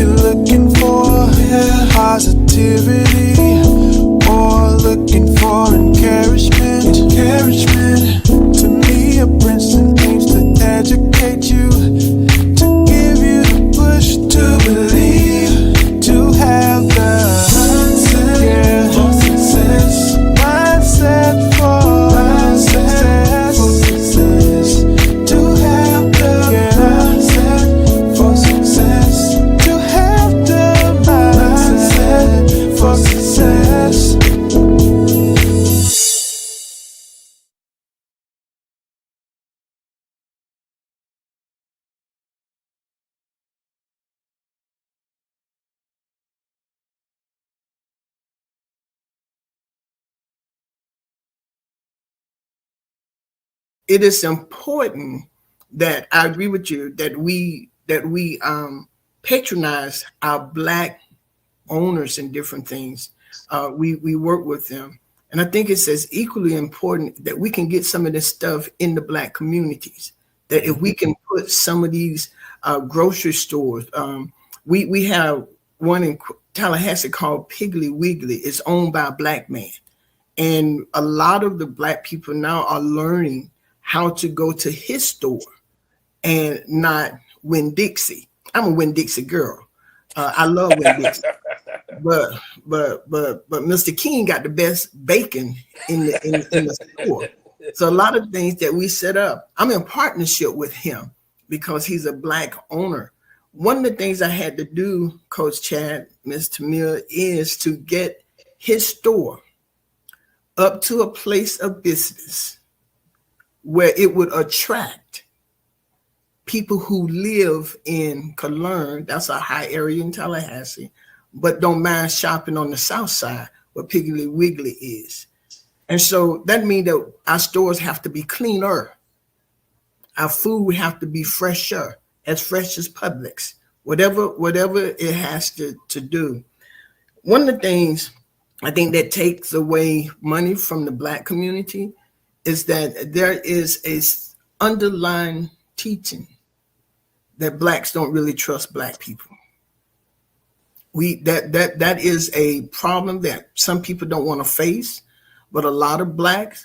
you're looking for positivity or looking for encouragement, to me a Brinson aims to educate you, to give you the push to believe, to have the mindset for success, mindset for success, to have the mindset for success, to have the mindset for success. It is important that I agree with you that we patronize our Black owners in different things. We work with them, and I think it's as equally important that we can get some of this stuff in the Black communities. That if we can put some of these grocery stores, we have one in Tallahassee called Piggly Wiggly. It's owned by a Black man. And a lot of the Black people now are learning how to go to his store and not Winn-Dixie. I'm a Winn-Dixie girl. I love Winn-Dixie. but Mr. King got the best bacon in the store. So a lot of things that we set up, I'm in partnership with him because he's a Black owner. One of the things I had to do, Coach Chad, Ms. Temia, is to get his store up to a place of business where it would attract people who live in Calern, that's a high area in Tallahassee, but don't mind shopping on the south side where Piggly Wiggly is. And so that means that our stores have to be cleaner. Our food have to be fresher, as fresh as Publix, whatever it has to do. One of the things I think that takes away money from the Black community is that there is a underlying teaching that Blacks don't really trust Black people. That is a problem that some people don't want to face, but a lot of Blacks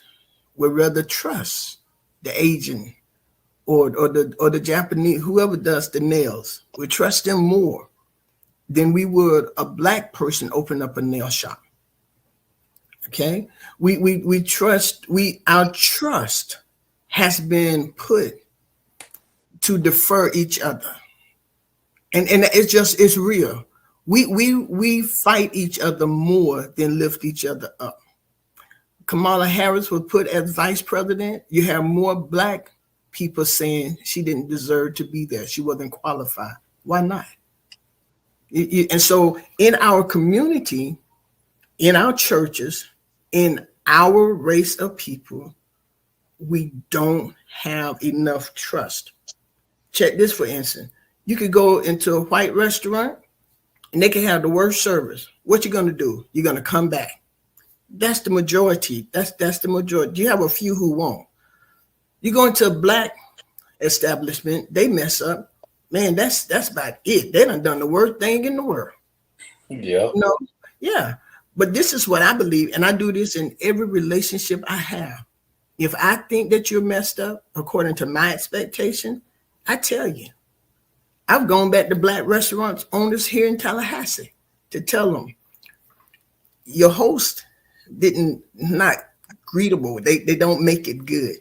would rather trust the Asian or the Japanese, whoever does the nails. We trust them more than we would a Black person open up a nail shop. Okay, we trust. Our trust has been put to defer each other, and it's real. We fight each other more than lift each other up. Kamala Harris was put as vice president. You have more Black people saying she didn't deserve to be there. She wasn't qualified. Why not? And so in our community, in our churches, in our race of people, we don't have enough trust. Check this, for instance. You could go into a white restaurant and they can have the worst service. What you going to do? You're going to come back. That's the majority. That's the majority. You have a few who won't. You go into a Black establishment, they mess up. Man, that's about it. They done the worst thing in the world. Yeah. Yeah. But this is what I believe, and I do this in every relationship I have. If I think that you're messed up according to my expectation, I tell you. I've gone back to Black restaurants owners here in Tallahassee to tell them, your host not greetable. They don't make it good.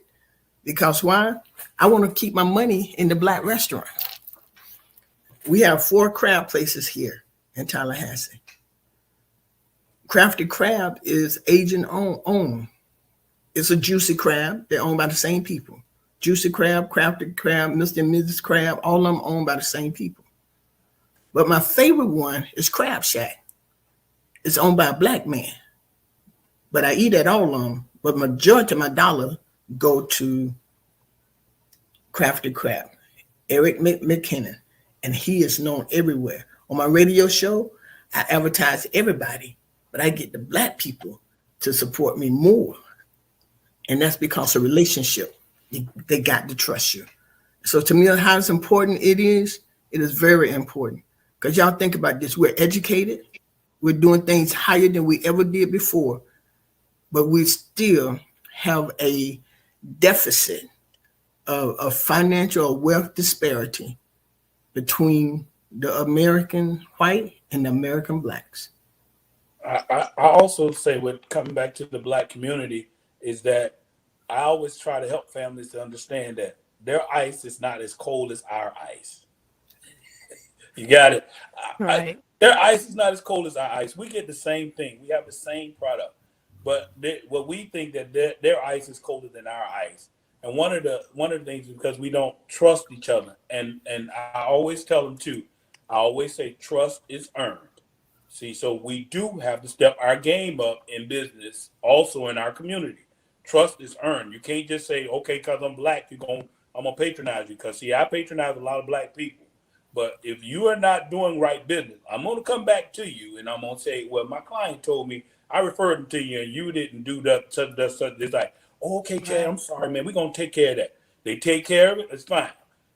Because why? I want to keep my money in the Black restaurant. We have 4 crab places here in Tallahassee. Crafted Crab is Asian owned. It's a Juicy Crab. They're owned by the same people. Juicy Crab, Crafted Crab, Mr. and Mrs. Crab, all of them owned by the same people. But my favorite one is Crab Shack. It's owned by a Black man. But I eat at all of them. But majority of my dollar go to Crafted Crab, Eric McKinnon, and he is known everywhere. On my radio show, I advertise everybody, but I get the Black people to support me more. And that's because of relationship. They got to trust you. So to me, how important it is very important. Because y'all think about this. We're educated. We're doing things higher than we ever did before. But we still have a deficit of financial or wealth disparity between the American white and the American blacks. I also say, with coming back to the black community, is that I always try to help families to understand that their ice is not as cold as our ice. You got it. Right. Their ice is not as cold as our ice. We get the same thing. We have the same product, but what we think that their ice is colder than our ice. And one of the things is because we don't trust each other. And I always tell them too. I always say trust is earned. See, so we do have to step our game up in business, also in our community. Trust is earned. You can't just say, okay, because I'm black, I'm gonna patronize you. Because see, I patronize a lot of black people. But if you are not doing right business, I'm gonna come back to you and I'm gonna say, well, my client told me I referred him to you and you didn't do that. Such. It's like, oh, okay, Chad, I'm sorry, man. We're gonna take care of that. They take care of it. It's fine.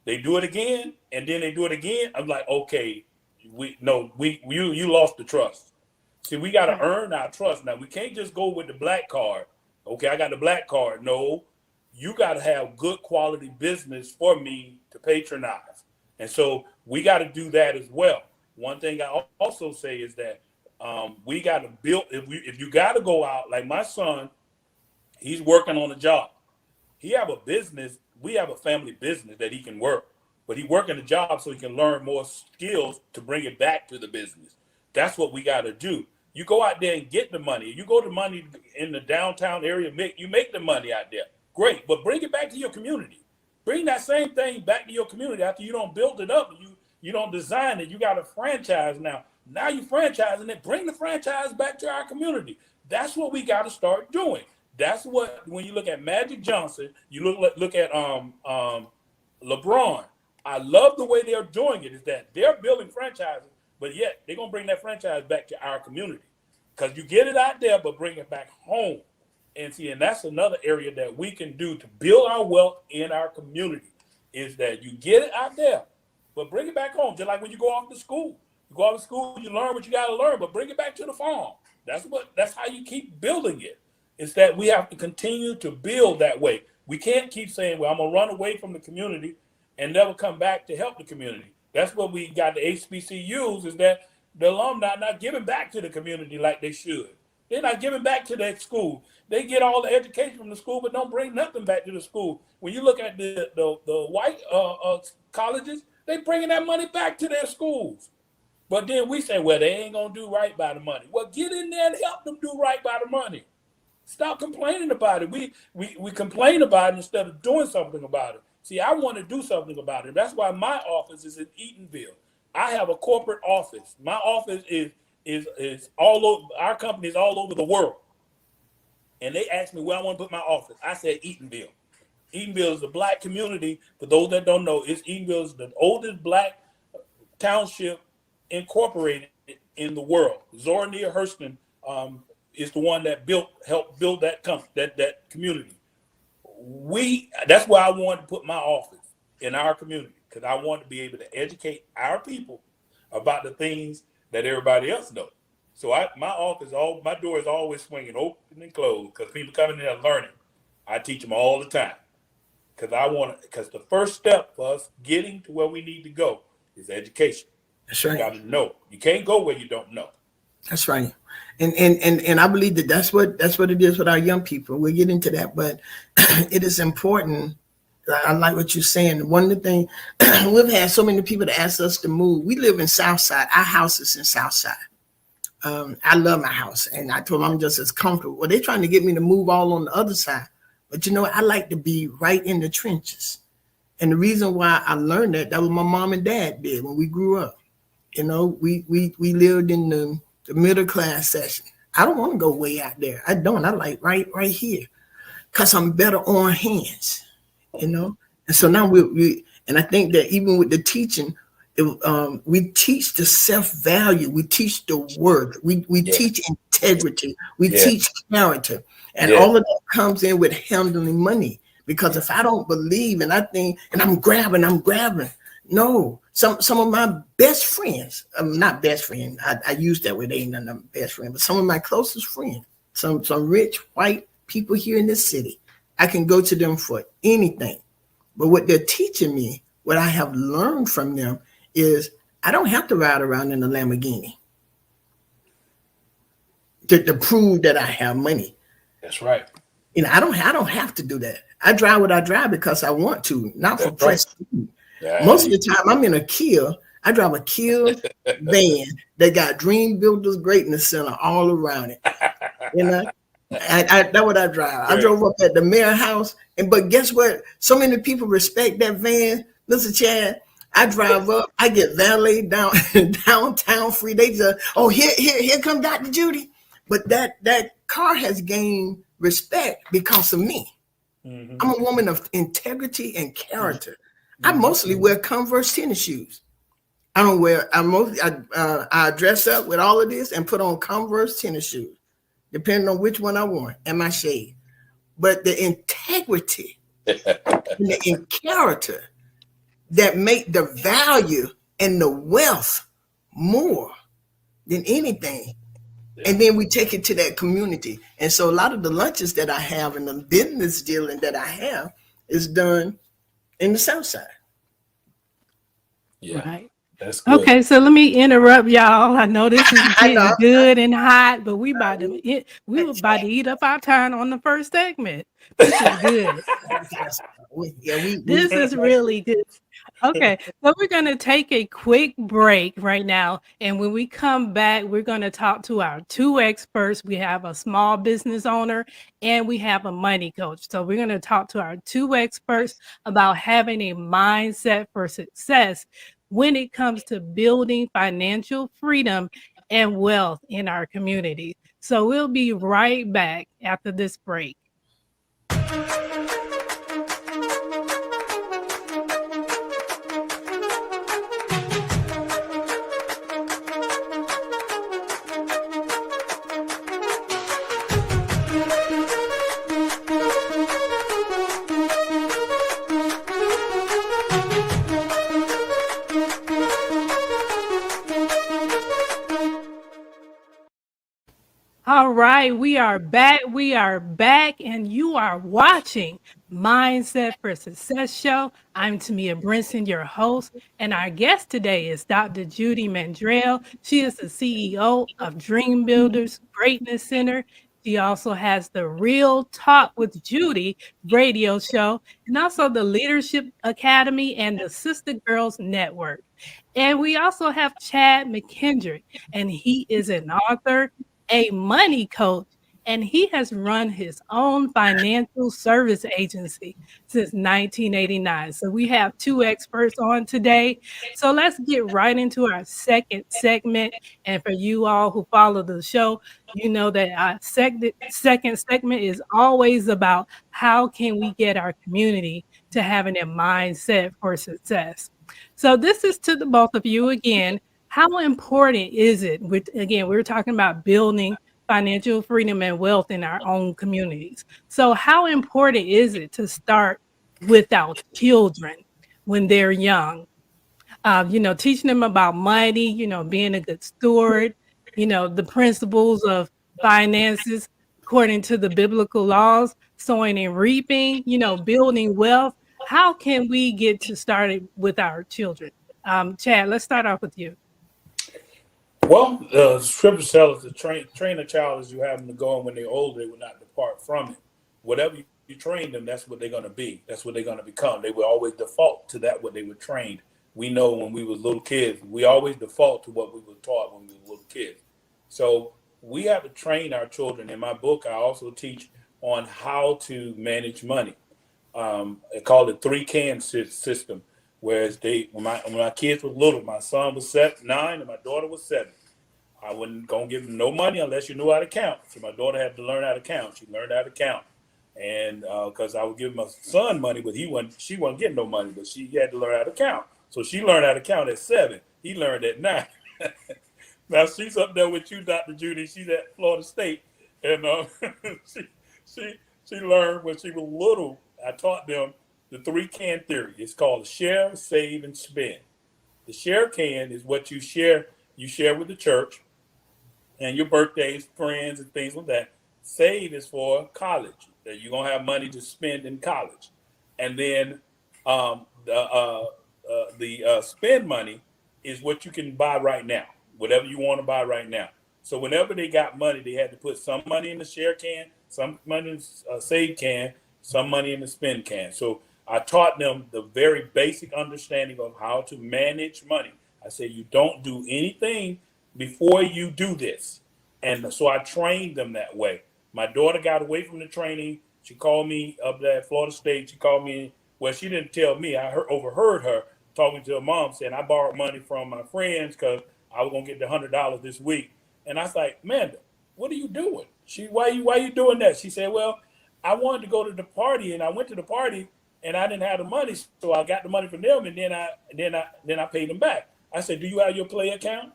They do it again, and then they do it again. I'm like, okay, you lost the trust. See, we got to earn our trust. Now we can't just go with the black card. Okay, I got the black card. No, you got to have good quality business for me to patronize, and so we got to do that as well. One thing I also say is that we got to build. If you got to go out, like my son, he's working on a job. He have a business. We have a family business that he can work, but he working a job so he can learn more skills to bring it back to the business. That's what we got to do. You go out there and get the money. You go to money in the downtown area, you make the money out there. Great, but bring it back to your community. Bring that same thing back to your community after you don't build it up. You don't design it. You got a franchise now. Now you franchising it. Bring the franchise back to our community. That's what we got to start doing. That's what, when you look at Magic Johnson, you look at LeBron. I love the way they're doing it. Is that they're building franchises, but yet they're gonna bring that franchise back to our community, because you get it out there, but bring it back home. And see, and that's another area that we can do to build our wealth in our community. Is that you get it out there, but bring it back home. Just like when you go off to school, you learn what you got to learn, but bring it back to the farm. That's how you keep building it. It's that we have to continue to build that way. We can't keep saying, well, I'm going to run away from the community and never come back to help the community. That's what we got the HBCUs, is that the alumni not giving back to the community like they should. They're not giving back to that school. They get all the education from the school, but don't bring nothing back to the school. When you look at the white colleges, they bringing that money back to their schools. But then we say, well, they ain't going to do right by the money. Well, get in there and help them do right by the money. Stop complaining about it. We complain about it instead of doing something about it. See, I want to do something about it. That's why my office is in Eatonville. I have a corporate office. My office is all over. Our company is all over the world. And they asked me where I want to put my office. I said Eatonville. Eatonville is the black community. For those that don't know, Eatonville is the oldest black township incorporated in the world. Zora Neale Hurston is the one that helped build that community. That's why I wanted to put my office in our community, because I want to be able to educate our people about the things that everybody else knows. So my door is always swinging open and closed, because people come in there learning. I teach them all the time, because the first step for us getting to where we need to go is education. That's right. You got to know. You can't go where you don't know. That's right. And I believe that's what it is with our young people. We'll get into that, but it is important. I like what you're saying. One of the things, we've had so many people that ask us to move. We live in Southside. Our house is in Southside. I love my house, and I told them I'm just as comfortable. Well, they're trying to get me to move all on the other side, but you know, I like to be right in the trenches. And the reason why I learned that was my mom and dad did when we grew up. You know, we lived in the middle class section. I don't want to go way out there. I don't. I like right here, because I'm better on hands, you know. And so now and I think that even with the teaching, we teach the self-value. We teach the worth. We teach integrity. We teach character. And all of that comes in with handling money. Because if I don't believe and I think, and I'm grabbing, No, some of my best friends, not best friend. I use that word. They ain't none of them best friend, but some of my closest friends, some rich white people here in this city, I can go to them for anything. But what they're teaching me, what I have learned from them, is I don't have to ride around in a Lamborghini to prove that I have money. That's right. I don't have to do that. I drive what I drive because I want to, not for That's right. prestige. Yeah. Most of the time, I'm in a Kia. I drive a Kia van that got Dream Builders Greatness Center all around it. You know, that's what I drive. I Great. drove up at the mayor house, but guess what? So many people respect that van, Mr. Chad. I drive up, I get valet down downtown free. They just, oh, here come Dr. Judy. But that car has gained respect because of me. Mm-hmm. I'm a woman of integrity and character. I mostly wear Converse tennis shoes. I don't wear. I dress up with all of this and put on Converse tennis shoes, depending on which one I want and my shade. But the integrity and the character that make the value and the wealth more than anything. And then we take it to that community. And so a lot of the lunches that I have and the business dealing that I have is done in the South Side. Yeah. Right. That's good. Okay, so let me interrupt y'all. I know this is I know. getting good and hot, but we were about to eat up our time on the first segment. This is good. This is really good. Okay, so we're going to take a quick break right now. And when we come back, we're going to talk to our two experts. We have a small business owner and we have a money coach. So we're going to talk to our two experts about having a mindset for success when it comes to building financial freedom and wealth in our community. So we'll be right back after this break. All right, we are back. We are back, and you are watching Mindset for Success Show. I'm Temia Brinson, your host, and our guest today is Dr. Judy Mandrell. She is the CEO of Dream Builders Greatness Center. She also has the Real Talk with Judy radio show, and also the Leadership Academy and the Sister Girls Network. And we also have Chad McKendrick, and he is an author, a money coach, and he has run his own financial service agency since 1989. So we have two experts on today. So let's get right into our second segment. And for you all who follow the show, you know that our second segment is always about how can we get our community to having a mindset for success. So this is to the both of you again. How important is it? Again, we're talking about building financial freedom and wealth in our own communities. So how important is it to start with our children when they're young? Teaching them about money, being a good steward, the principles of finances according to the biblical laws, sowing and reaping, building wealth. How can we get to started with our children? Chad, let's start off with you. Well, the scripture tells us to train a child as you have them to go, and when they're older, they will not depart from it. Whatever you train them, that's what they're going to be. That's what they're going to become. They will always default to that what they were trained. We know when we were little kids, we always default to what we were taught when we were little kids. So we have to train our children. In my book, I also teach on how to manage money. I call it 3 can system. Whereas when my kids were little, my son was 9 and my daughter was 7. I wasn't gonna give them no money unless you knew how to count. So my daughter had to learn how to count. She learned how to count, and because I would give my son money, but she wasn't getting no money, but she had to learn how to count. So she learned how to count at 7. He learned at 9. Now she's up there with you, Dr. Judy. She's at Florida State, and she learned when she was little. I taught them the 3-can theory. It's called share, save, and spend. The share can is what you share. You share with the church and your birthdays, friends, and things like that. Save is for college, that you're gonna have money to spend in college, and then the spend money is what you can buy right now, whatever you want to buy right now. So whenever they got money, they had to put some money in the share can, some money in the save can, some money in the spend can. So I taught them the very basic understanding of how to manage money. I said, you don't do anything before you do this. And so I trained them that way. My daughter got away from the training. She called me up there at Florida State. She called me. Well, she didn't tell me. I overheard her talking to her mom saying, I borrowed money from my friends because I was going to get the $100 this week. And I was like, Amanda, what are you doing? Why you doing that? She said, well, I wanted to go to the party, and I went to the party, and I didn't have the money, so I got the money from them, and then I paid them back. I said, do you have your play account?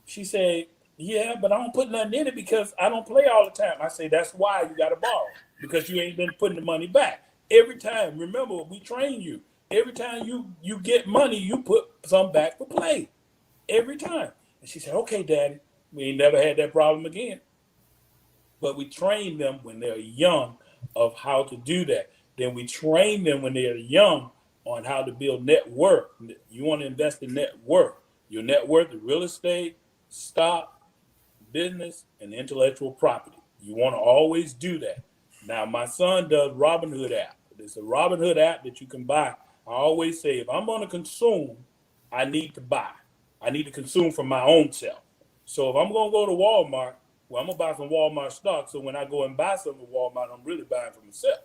She said, yeah, but I don't put nothing in it because I don't play all the time. I say, that's why you got to borrow, because you ain't been putting the money back. Every time, remember, we train you. Every time you get money, you put some back for play. Every time. And she said, okay, Daddy. We ain't never had that problem again. But we train them when they're young of how to do that. Then we train them when they're young on how to build net worth. You want to invest in net worth. Your net worth is real estate, stock, business, and intellectual property. You want to always do that. Now, my son does Robinhood app. It's a Robinhood app that you can buy. I always say, if I'm going to consume, I need to buy. I need to consume from my own self. So if I'm going to go to Walmart, well, I'm going to buy some Walmart stock. So when I go and buy something at Walmart, I'm really buying for myself.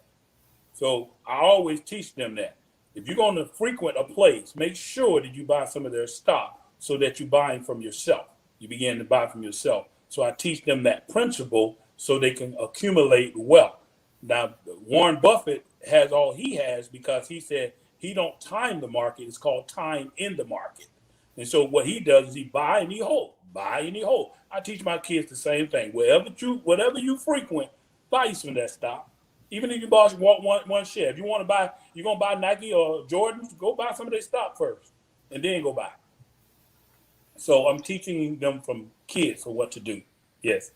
So I always teach them that. If you're going to frequent a place, make sure that you buy some of their stock so that you're buying from yourself. You begin to buy from yourself. So I teach them that principle so they can accumulate wealth. Now, Warren Buffett has all he has because he said he don't time the market. It's called time in the market. And so what he does is he buy and he hold, buy and he hold. I teach my kids the same thing. Whatever you frequent, buy you some of that stock. Even if you buy one share. If you want to buy, you're going to buy Nike or Jordans, go buy some of their stock first and then go buy. So I'm teaching them from kids for what to do. Yes.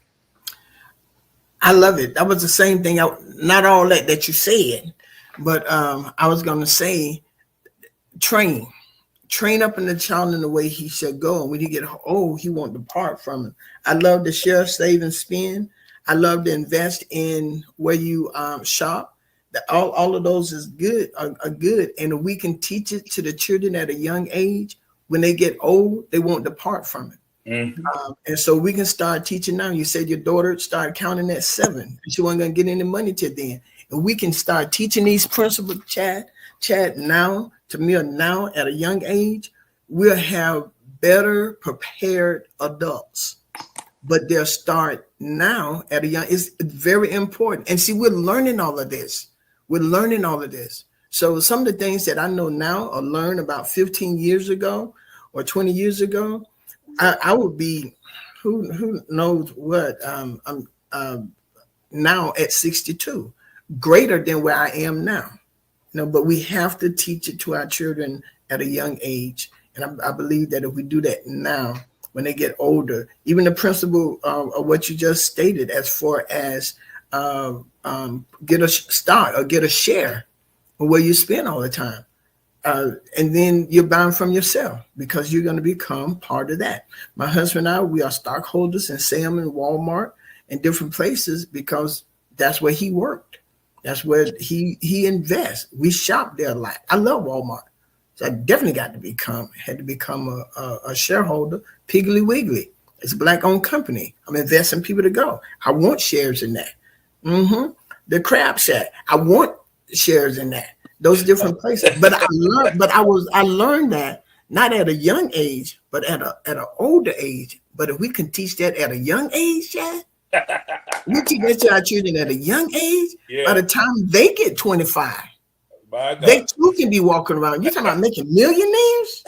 I love it. That was the same thing. Not all that you said, but I was going to say, train up in the child in the way he should go. And when he get old, he won't depart from it. I love to share, save, and spend. I love to invest in where you shop. All of those is good, are good. And we can teach it to the children at a young age. When they get old, they won't depart from it. Mm-hmm. And so we can start teaching now. You said your daughter started counting at 7. She wasn't going to get any money till then. And we can start teaching these principles, Chad, now, Temia, now at a young age. We'll have better prepared adults. But they'll start now at a young, it's very important. And see, we're learning all of this. So some of the things that I know now or learned about 15 years ago or 20 years ago, I would be, who knows what, now at 62, greater than where I am now. But we have to teach it to our children at a young age. And I believe that if we do that now, when they get older, even the principle of what you just stated, as far as get a stock or get a share of where you spend all the time. And then you're bound from yourself because you're going to become part of that. My husband and I, we are stockholders in Sam and Walmart and different places because that's where he worked. That's where he invests. We shop there a lot. I love Walmart. So I definitely had to become a shareholder. Piggly Wiggly. It's a Black-owned company. I'm investing people to go. I want shares in that. Mm-hmm. The Crab Shack. I want shares in that. Those different places. But I learned that not at a young age, but at an older age. But if we can teach that at a young age, Chad, we teach that to our children at a young age. Yeah. By the time they get 25, they too can be walking around. You're talking about making millionaires?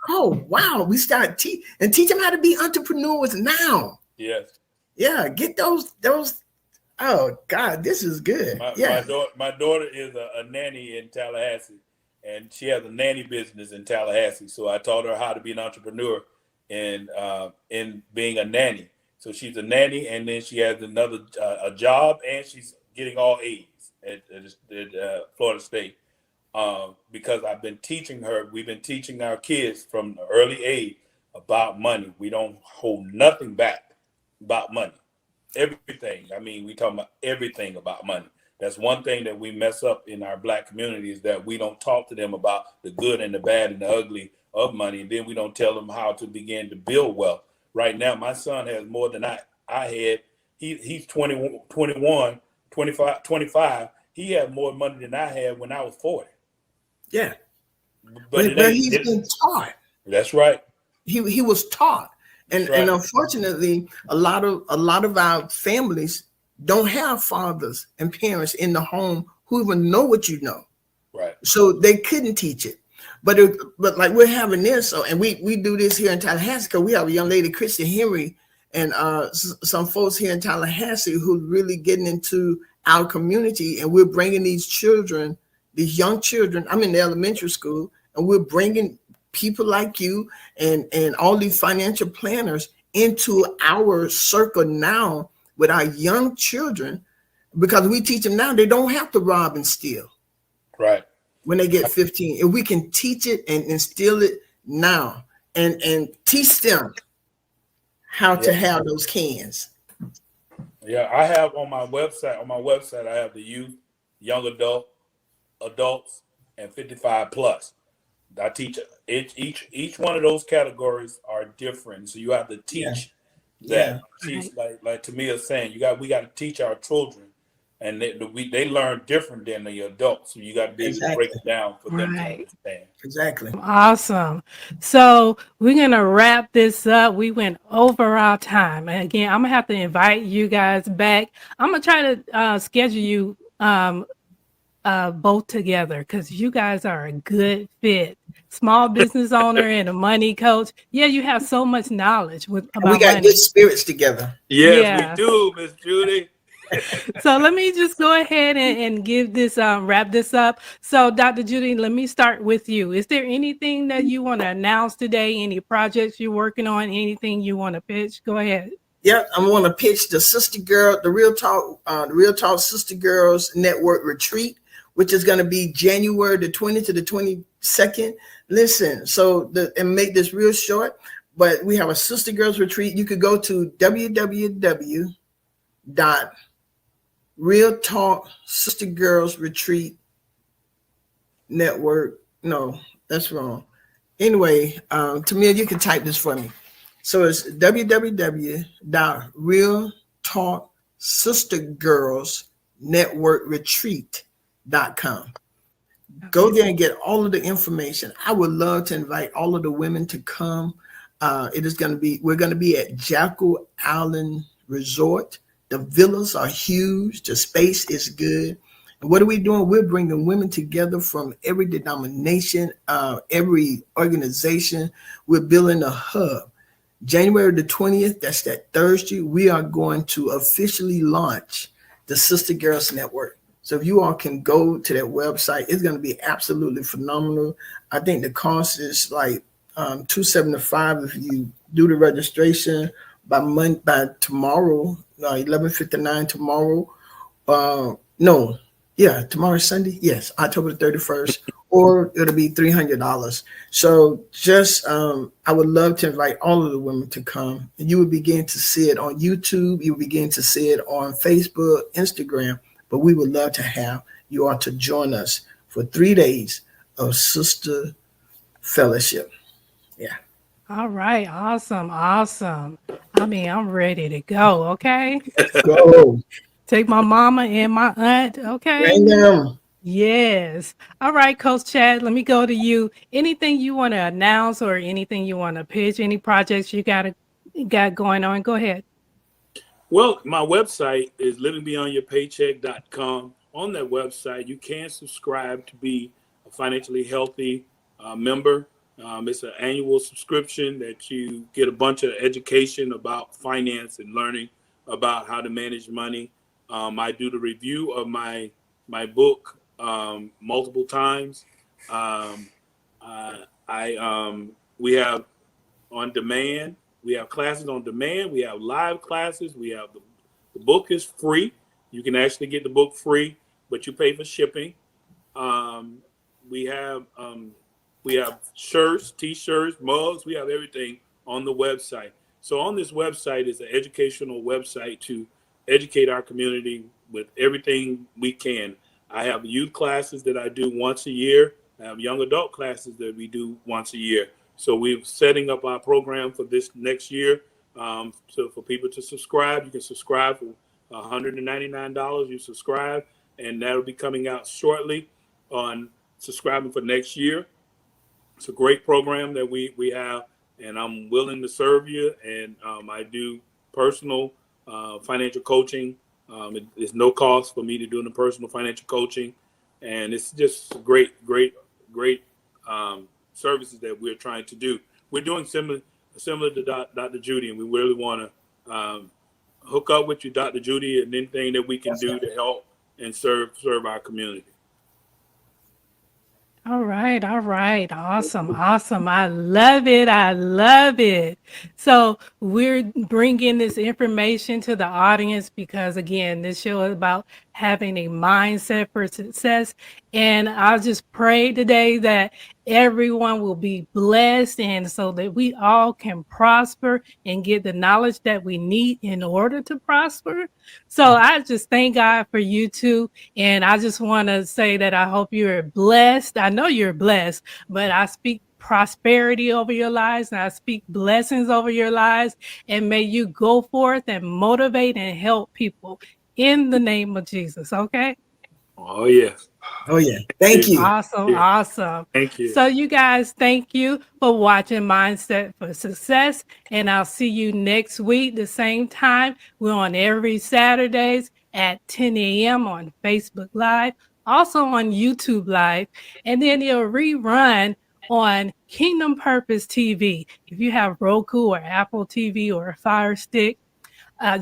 Oh, wow. We start teach them how to be entrepreneurs now. Yes. Yeah. Get those Oh God, this is good. Yeah. My daughter is a nanny in Tallahassee, and she has a nanny business in Tallahassee. So I taught her how to be an entrepreneur in being a nanny. So she's a nanny, and then she has another a job, and she's getting all A's at Florida State. Because I've been teaching her. We've been teaching our kids from an early age about money. We don't hold nothing back about money. Everything. I mean, we talking about everything about money. That's one thing that we mess up in our Black community, is that we don't talk to them about the good and the bad and the ugly of money, and then we don't tell them how to begin to build wealth. Right now, my son has more than I had. He's 21, 25, 25. He had more money than I had when I was 40. Yeah. But he's been taught. That's right. He was taught. And right. And unfortunately, a lot of our families don't have fathers and parents in the home who even know what you know. Right. So they couldn't teach it. But like we're having this, so and we do this here in Tallahassee because we have a young lady, Christy Henry, and some folks here in Tallahassee who really getting into our community, and we're bringing these children, these young children. I'm in the elementary school, and we're bringing people like you and all these financial planners into our circle now with our young children, because we teach them now they don't have to rob and steal. Right. When they get 15, if we can teach it and instill it now and teach them how to have those cans. Yeah, I have on my website, I have the youth, young adults, and 55 plus. I teach each one of those categories are different. So you have to teach that. She's like Temia is saying, we got to teach our children, and they learn different than the adults. So you got to be able to break it down for them to understand. Exactly. Awesome. So we're going to wrap this up. We went over our time. And again, I'm going to have to invite you guys back. I'm going to try to schedule you both together, because you guys are a good fit. Small business owner and a money coach. Yeah, you have so much knowledge about we got money. good spirits together. Yes, we do, Miss Judy. So let me just go ahead and give this wrap this up. So Dr. Judy, let me start with you. Is there anything that you want to announce today? Any projects you're working on? Anything you want to pitch? Go ahead. Yeah, I want to pitch the Real Talk Sister Girls Network Retreat, which is going to be January the 20th to the 22nd. Listen, and make this real short, but we have a Sister Girls Retreat. You could go to Real Talk Sister Girls Retreat Network. No, that's wrong. Anyway, Temia, you can type this for me. So it's www.realtalksistergirlsnetworkretreat.com. Go there and get all of the information. I would love to invite all of the women to come. We're going to be at Jackal Island Resort. The villas are huge. The space is good. And what are we doing? We're bringing women together from every denomination, every organization. We're building a hub. January the 20th, that's that Thursday, we are going to officially launch the Sister Girls Network. So if you all can go to that website, it's going to be absolutely phenomenal. I think the cost is like $275 if you do the registration by tomorrow, 11:59 tomorrow. Tomorrow's Sunday. Yes, October the 31st, or it'll be $300. So just, I would love to invite all of the women to come. And you will begin to see it on YouTube. You will begin to see it on Facebook, Instagram. But we would love to have you all to join us for 3 days of sister fellowship. Yeah. All right. Awesome. I mean, I'm ready to go. Okay. Go. Take my mama and my aunt. Okay. Bring them. Yes. All right, Coach Chad, let me go to you. Anything you want to announce or anything you want to pitch? Any projects you got going on? Go ahead. Well, my website is livingbeyondyourpaycheck.com. On that website, you can subscribe to be a financially healthy member. It's an annual subscription that you get a bunch of education about finance and learning about how to manage money. I do the review of my book multiple times. We have on demand. We have classes on demand. We have live classes. We have the book is free. You can actually get the book free, but you pay for shipping. Um, we have shirts, t-shirts, mugs. We have everything on the website. So on this website is an educational website to educate our community with everything we can. I have youth classes that I do once a year. I have young adult classes that we do once a year. So we're setting up our program for this next year. So for people to subscribe, you can subscribe for $199. You subscribe, and that'll be coming out shortly on subscribing for next year. It's a great program that we have, and I'm willing to serve you. And I do personal financial coaching. There's no cost for me to do the personal financial coaching, and it's just great services that we're trying to do. We're doing similar to Dr. Judy, and we really want to hook up with you, Dr. Judy, and anything that we can do to help and serve our community. All right. Awesome. I love it. So we're bringing this information to the audience because, again, this show is about having a mindset for success. And I just pray today that everyone will be blessed, and so that we all can prosper and get the knowledge that we need in order to prosper. So I just thank God for you two. And I just want to say that I hope you're blessed. I know you're blessed, but I speak prosperity over your lives, and I speak blessings over your lives. And may you go forth and motivate and help people in the name of Jesus. Okay. Oh, yes. Oh, yeah. Thank you. Awesome. Thank you. So you guys, thank you for watching Mindset for Success. And I'll see you next week, the same time. We're on every Saturdays at 10 a.m. on Facebook Live, also on YouTube Live. And then it'll rerun on Kingdom Purpose TV. If you have Roku or Apple TV or a Fire Stick,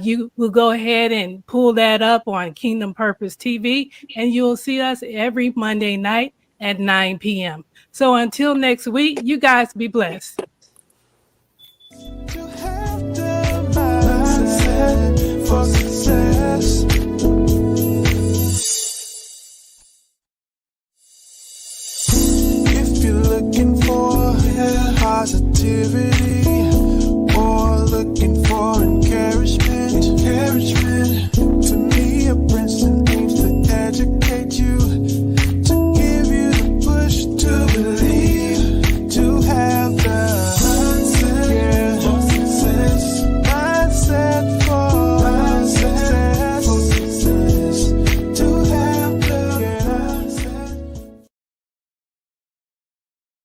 you will go ahead and pull that up on Kingdom Purpose TV, and you'll see us every Monday night at 9 p.m. So until next week, you guys be blessed. You have the mindset for success. If you're looking for positivity or looking for encouragement,